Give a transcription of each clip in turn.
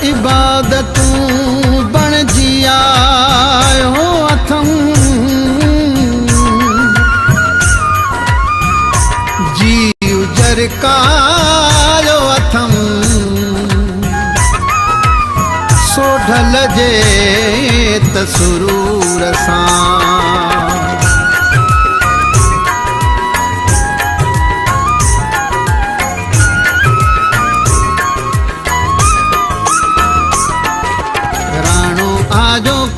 इबादतूं बण जिया हो अथम जी उजर कालो अथम सोढल जे तसुरूर सां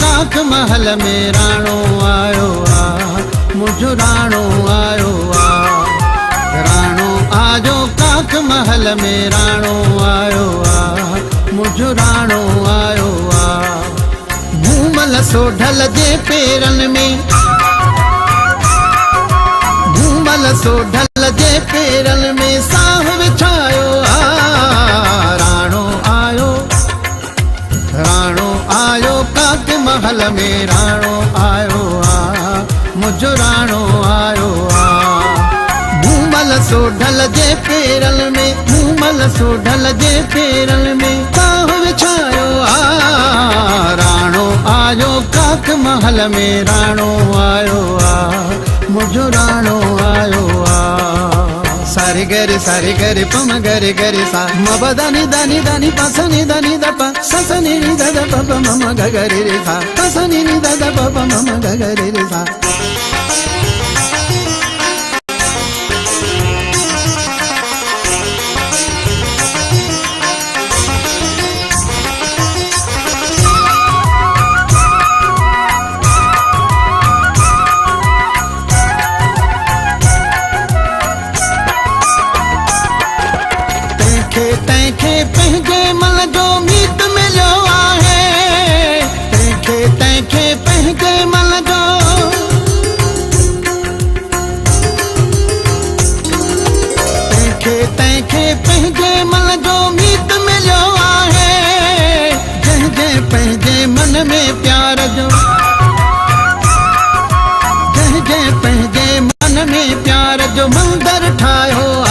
काख महल में राणो आयो आ मुझो राणो आयो आ राणो आजो काख महल में राणो आयो आ मुझो राणो आयो आ भूमल सोढल जे पेरन में भूमल सोढल जे पेरन में साह विछायो आ राणो आयो काख महल में राणो आयो आ मुझो राणो आयो आ भूमल सोढल जे पेरन में भूमल सोढल जे पेरन में साह विछायो आ राणो आयो काख महल में राणो आयो आ मुझो राणो आयो आ सारे गरे पम गरे गरे सा मब दानी दानी दानी पसनी दानी दप ससनी नि दद पप मम गगरे रे सा ससनी नि दद पप मम गगरे रे सा तैखे पंहिंजे मन जो मीत मिलियो आहे तैखे पंहिंजे मन जो तैखे पंहिंजे मन जो मीत मिलियो आहे जंहिंजे पंहिंजे मन में प्यार जो जंहिंजे पंहिंजे मन में प्यार जो मंदर ठाहियो आ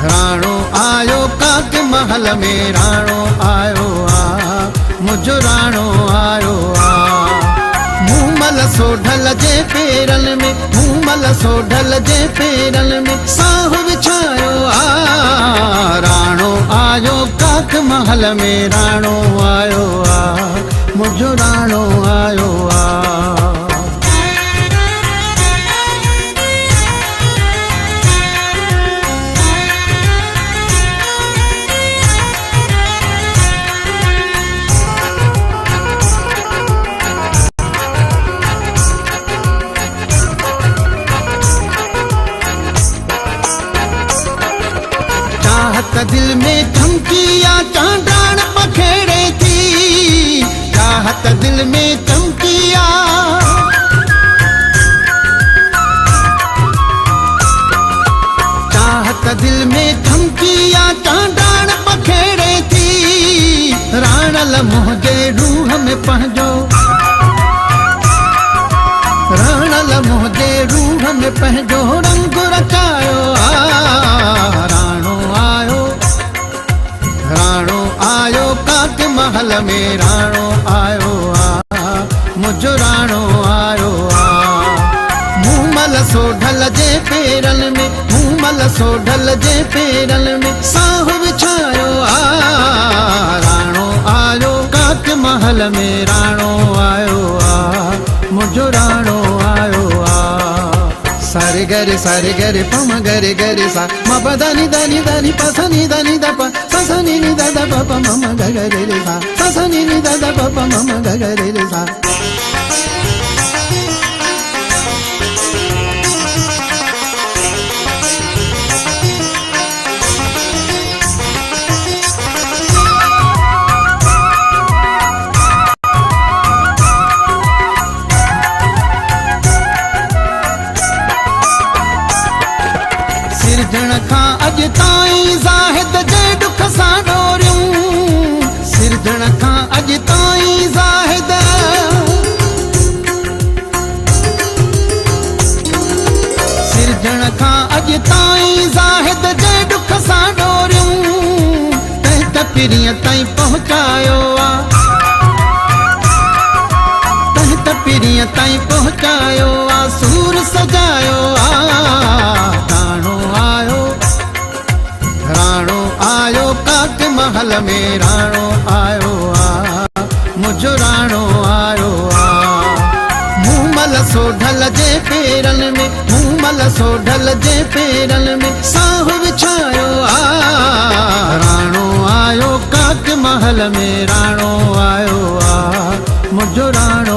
राणो आयो काख महल में राणो आयो आ मुझो राणो आयो आ भूमल सोढल जे पेरन में भूमल सोढल जे पेरन में साह विछायो आ राणो आयो काख महल में राणो आयो आ मुझो राणो आयो आ दिल में चमकिया चांडान पखेड़े थी चाहत दिल में चमकिया चाहत दिल में चमकिया चांडान पखेड़े थी राणल मुझे रूह में पंहिंजो राणल मुझे रूह में पंहिंजो रंग रचायो आ राणो आयो काख महल में राणो आयो आ मुझो राणो आयो आ भूमल सोढल जे पेरन में भूमल सोढल जे पेरन में साह विछायो आ राणो आयो काख महल में राणो आयो आ मुझो राणो आयो आ सारे गरे पम गरे गरे सा मब दानी दानी दानी पसनी दानी दप ससनी नि दद पप मम गगरे रे सा ससनी नि दद पप मम गगरे रे सा सिरजण खां अज ताईं ज़ाहिद जे दुख सां डोरियूं सिरजण खां अज ताईं ज़ाहिद ॿुधण खां अॼु ताईं ज़ाहिद जे दुख सां डोरियूं तहत पीरीअ ताईं पहुचायो आ, तहत पीरीअ ताईं पहुचायो आ, सूर सजायो आ। राणो आयो काक महल में, राणो आयो आ, मुझो राणो आयो आ। मूमल सोढल जे पेरन में, मूमल सोढल जे पेरन में साह विछायो आ। राणो आयो काक महल में, राणो आयो आ, मुझो राणो